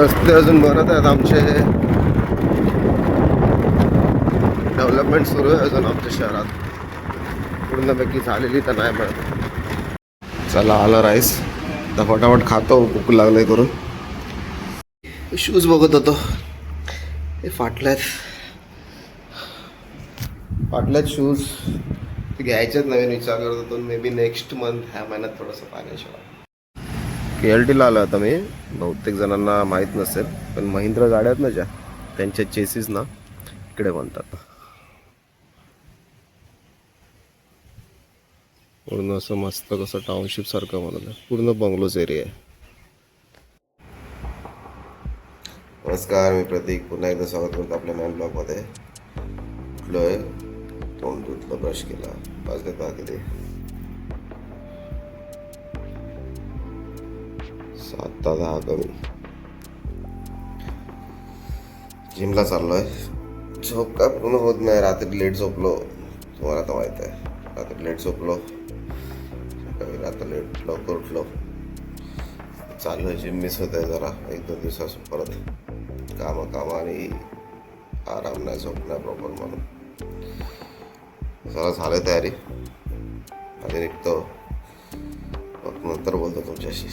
रस्ते अजून बनत आहेत आमचे. डेव्हलपमेंट सुरू आहे अजून आमच्या शहरात. पूर्णपैकी झालेली तर नाही मिळत. चला आलं राईस. आता फटाफट खातो, भूक लागलंय करून. शूज बघत होतो, हे फाटल्यात शूज. ते घ्यायचेच नवीन विचार करत होतो. मे बी नेक्स्ट मंथ, ह्या महिन्यात थोडंसं फायनान्शियल. KLTला आलो आता मी. बहुतेक जणांना माहीत नसेल, पण महिंद्रा गाड्या आहेत ना ज्या, त्यांच्या चेसिस ना इकडे बनतात. पूर्ण असं मस्त कसं टाउनशिप सारखं बनवलं. पूर्ण बंगलोज एरिया आहे. नमस्कार, मी प्रतीक. पुन्हा एकदा स्वागत करतो आपल्या नवीन ब्लॉगमध्ये. उठलोय, तोंड धुतलं, ब्रश केला. वाजले का किती? 7:10 कमी. जिमला चाललोय. झोप काय पूर्ण होत नाही. रात्री लेट झोपलो, तुम्हाला तर माहीत आहे. रात्री लेट झोपलो, सकाळी रात्री लेट लवकर उठलो. चाललोय, जिम मिस होत आहे जरा 1-2 दिवसापासून. परत कामं आणि आराम नाही, झोप नाही प्रॉपर म्हणून. जरा झालं तयारी, आधी निघतो. मग नंतर बोलतो तुमच्याशी.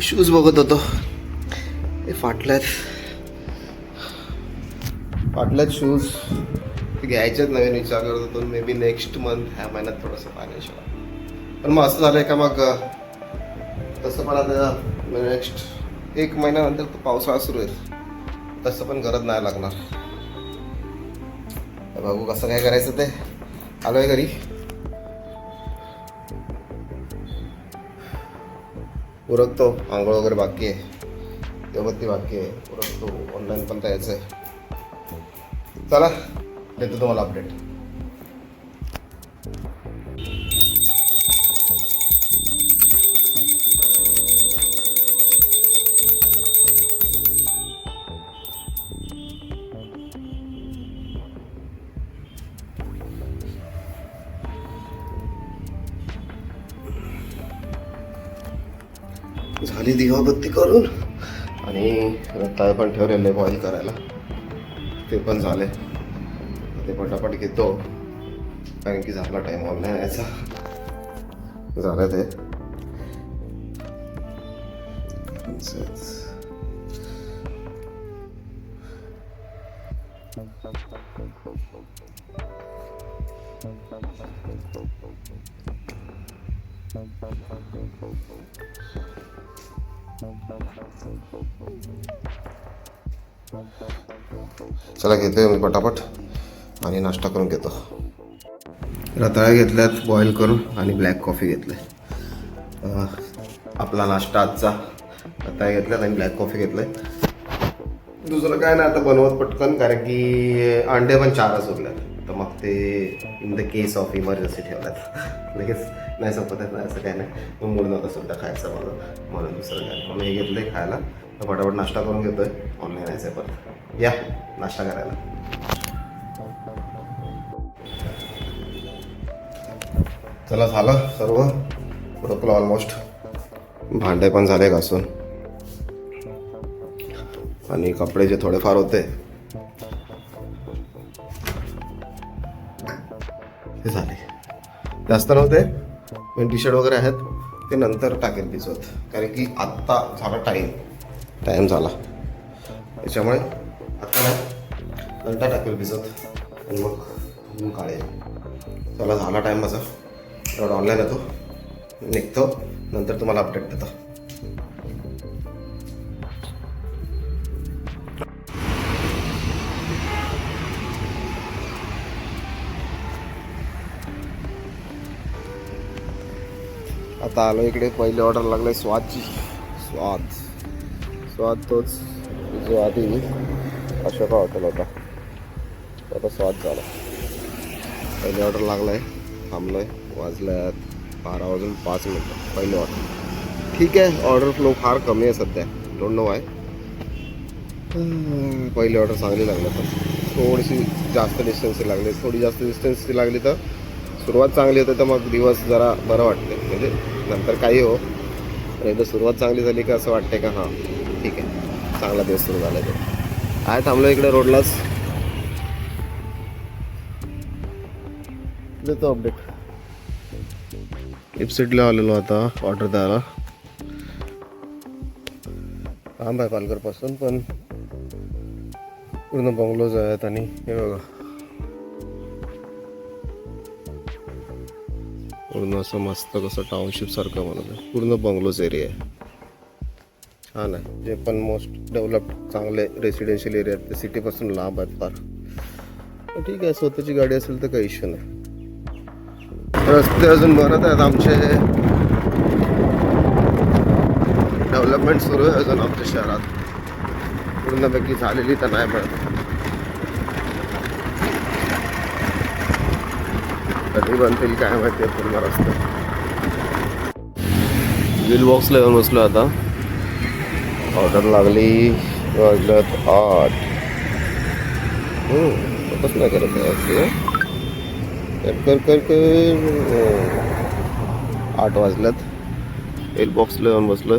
शूज बघत होतो, हे फाटल्यात शूज. ते घ्यायचेच नवीन विचार करत होतो. मे बी नेक्स्ट मंथ, ह्या महिन्यात थोडंसं फायनान्शियल. पण मग असं झालंय का, मग तसं पण आता नेक्स्ट 1 महिन्यानंतर तो पावसाळा सुरू आहे. तसं पण गरज नाही लागणार. बघू कसं काय करायचं ते. आलोय घरी. उरकतो, आंघोळ वगैरे बाकी आहे, देवबत्ती बाकी आहे, उरकतो. ऑनलाईन पण जायचं आहे. चला देतो तुम्हाला अपडेट. झाली दिवाबत्ती करून, आणि रताळे पण ठेवलेले बॉईल करायला, ते पण झाले. ते पटापट घेतो, कारण की झाला टाईम ऑनलाईन यायचा. झालं ते. चला घेतोय मी पटापट आणि नाश्ता करून घेतो. रताळे घेतल्यात बॉईल करून, आणि ब्लॅक कॉफी घेतले. आपला नाश्ता आजचा रताळे घेतल्यात आणि ब्लॅक कॉफी घेतलंय. दुसरं काय नाही आता बनवत पटकन, कारण की अंडे पण 4च उरल्यात. तर मग ते in the case of emergency ठेवल्यात. लगेच नाही संपत नाही, असं काय नाही. मग मूड नव्हता सुद्धा खायचं मला, म्हणून दुसरं काय. मग हे घेतलंय खायला. तर फटाफट नाश्ता करून घेतोय. ऑनलाईन यायचं आहे परत. या नाश्ता करायला. चला झालं सर्व, उरकलं ऑलमोस्ट. भांडे पण झाले घासून, आणि कपडे जे थोडेफार होते ते झाले. जास्त नव्हते, पण टी शर्ट वगैरे आहेत ते नंतर टाकेल भिजवत, कारण की आत्ता झाला टाईम झाला, त्याच्यामुळे आता नाही, नंतर टाकेल भिजवत आणि मग धुवून काढेल. चला झाला टाईम माझा. एवढं ऑनलाईन येतो, निघतो, नंतर तुम्हाला अपडेट देतो. आता आलो इकडे. पहिली ऑर्डर लागलाय स्वादची. स्वाद तोच जो आधी अशोका हॉटेल होता, आता स्वाद झाला. पहिली ऑर्डर लागलाय. थांबलोय. वाजल्यात 12:05. पहिली ऑर्डर. ठीक आहे, ऑर्डर फ्लो फार कमी आहे सध्या, डोंट नो वाय. पहिली ऑर्डर चांगली लागली तर थोडीशी जास्त डिस्टन्सची लागली, थोडी जास्त डिस्टन्सची लागली तर सुरुवात चांगली होते तर मग दिवस जरा बरं वाटते, म्हणजे नंतर काही हो पण एकदा सुरुवात चांगली झाली का असं वाटते का हां ठीक आहे चांगला दिवस सुरू झाला. ते काय थांबलो इकडे रोडलाच, देतो अपडेट. इप्सिटला आलेलो आता ऑर्डर द्यायला. लांब आहे पालघरपासून पण पूर्ण बंगलोज आहेत आणि हे बघा पूर्ण असं मस्त कसं टाउनशिप सारखं म्हणत आहे, पूर्ण बंगलोज एरिया आहे. छान आहे, जे पण मोस्ट डेव्हलप्ड चांगले रेसिडेन्शियल एरिया आहेत ते सिटीपासून लांब आहेत फार. ठीक आहे, स्वतःची गाडी असेल तर काही इश्यू नाही. रस्ते अजून बनत आहेत आमचे, डेव्हलपमेंट सुरू आहे अजून आमच्या शहरात, पूर्णपैकी झालेली तर नाही मिळत. कधी बनतील काय माहिती आहे पूर्ण रस्ते. बिल बॉक्सला येऊन बसलो आता. ऑर्डर लागली वाजल्यात 8. फक्त नाही करत आहे. ओके कर 8 वाजल्यात. बिल बॉक्सला येऊन बसलोय.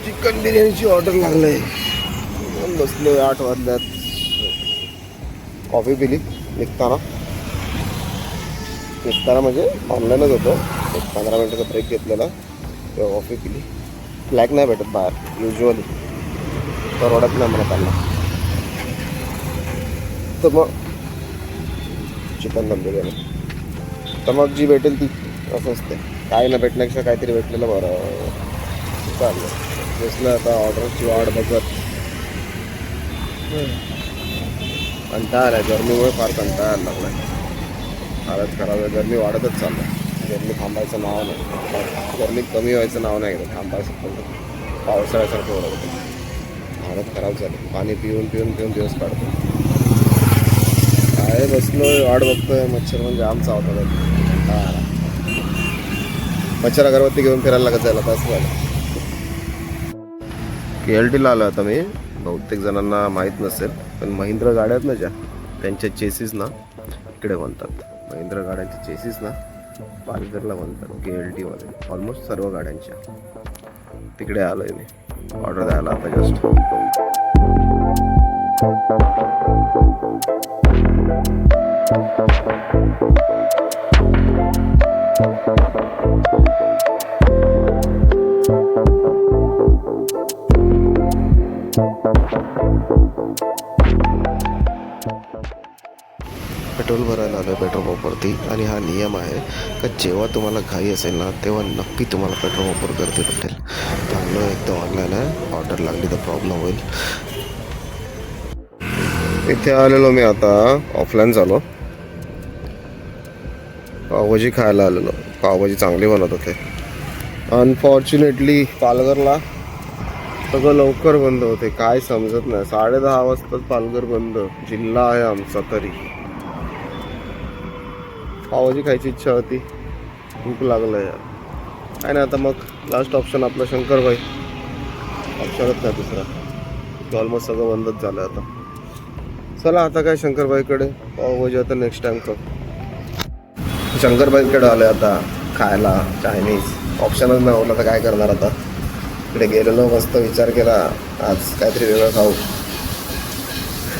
चिकन बिर्याणीची ऑर्डर लागलंय. बसलोय 8 वाजल्यात. कॉफी पिली निघताना म्हणजे ऑनलाईनच होतो. एक 15 मिनिटाचा ब्रेक घेतलेला तेव्हा कॉफी पिली. ब्लॅक नाही भेटत बाहेर युजली, परवडत नाही मला त्यांना. तर मग चिकन दम बिर्याणी तर मग जी भेटेल ती असं असते. काय न भेटण्यापेक्षा काहीतरी भेटलेलं बरं. चाललं बसलं आता ऑर्डरची वाट बघत. कंटाळा आला, गरमीमुळे फार कंटाळा लागला आहे. हालत खराब आहे, गरमी वाढतच चाललं आहे. गरमी थांबायचं नाव नाही, गरमी कमी व्हायचं नाव नाही घेतं. थांबायचं पण पावसाळ्यासारखं ओढत होतं. हालत खराब झाली, पाणी पिऊन दिवस काढतो. काय बसलो वाट बघतोय. मच्छर म्हणजे जाम चावतात. मच्छर अगरबत्ती घेऊन फिरायला लागत जायला तास झालं. KLTला आलो आता मी. बहुतेक जणांना माहीत नसेल पण महिंद्रा गाड्या आहेत ना ज्या, त्यांच्या चेसिस ना इकडे बनतात. महिंद्रा गाड्यांच्या चेसिस ना पालघरला बनतात. KLTमध्ये ऑलमोस्ट सर्व गाड्यांच्या. तिकडे आलो आहे मी ऑर्डर द्यायला आता जस्ट. पेट्रोल भरायला आलो आहे पेट्रोल पंपवरती. आणि हा नियम आहे का जेव्हा तुम्हाला घाई असेल ना तेव्हा नक्की तुम्हाला पेट्रोल पंपवर गर्दी भेटेल. चांगलं एकदम ऑनलाईन आहे. ऑर्डर लागली तर प्रॉब्लेम होईल. इथे आलेलो मी आता, ऑफलाईन झालो. पावभाजी खायला आलेलो. पावभाजी चांगली बनवत होते. अनफॉर्च्युनेटली पालघरला सगळं लवकर बंद होते. काय समजत नाही. 10:30 वाजताच पालघर बंद. जिल्हा आहे आमचा तरी. पावभाजी खायची इच्छा होती, भूक लागलं यार. काय नाही आता मग लास्ट ऑप्शन आपला शंकरबाई. ऑप्शनच नाही दुसरा. ऑलमोस्ट सगळं बंदच झालं आता. चला आता काय शंकरबाईकडे. पावभाजी आता नेक्स्ट टाइम कर. शंकरबाईकडे आलं आता खायला चायनीज. ऑप्शनच नाही होता तर काय करणार आता. इकडे गेलेलो, मस्त विचार केला आज काहीतरी वेगळं खाऊ.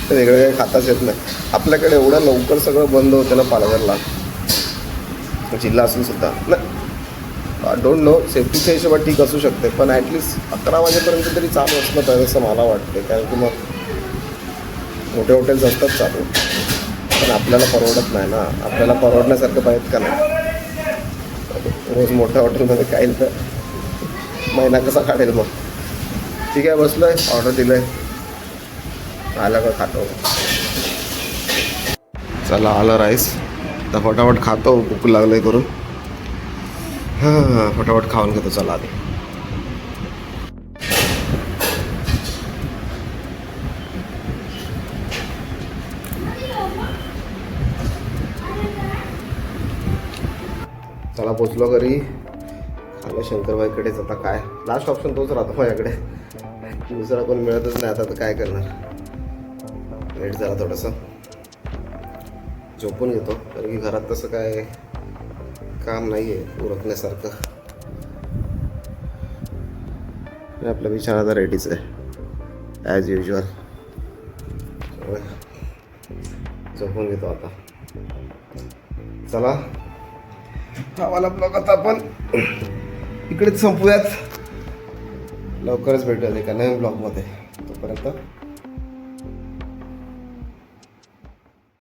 तर वेगळं काही खाताच येत नाही. आपल्याकडे एवढं लवकर सगळं बंद होतं ना पालघरला, जिल्हा असून सुद्धा. नाही डोंट नो, सेफ्टीच्या हिशोबात ठीक असू शकते पण ॲटलिस्ट 11 वाजेपर्यंत तरी चालू असलं पाहिजे असं मला वाटते. कारण की मग मोठे हॉटेल्स असतात चालू, पण आपल्याला परवडत नाही ना. आपल्याला परवडण्यासारखं पाहिजेत का नाही. रोज मोठ्या हॉटेलमध्ये खाईल तर महिना कसा काढेल मग. ठीक आहे, बसलो आहे, ऑर्डर दिलं आहे, आलं का खातो. चला आलं राईस तर फटाफट खातो. भूक लागलं आहे करून. हां फटाफट खाऊन घेतो. चला आधी. चला पोचलो घरी. आलं शंकरबाईकडेच. आता काय लास्ट ऑप्शन तोच राहतो माझ्याकडे. दुसरा कोण मिळतच नाही आता, तर काय करणार. लेट झाला थोडंसं, झोपून घेतो कारण की घरात तसं काय काम नाही आहे उरकण्यासारखं. आपला बिछाना तर रेडीच आहे ॲज युजल. झोपून घेतो आता. चला, हा वाला ब्लॉग आता आपण इकडेच संपूयात. लवकरच भेटूयात एका नवीन ब्लॉगमध्ये. तोपर्यंत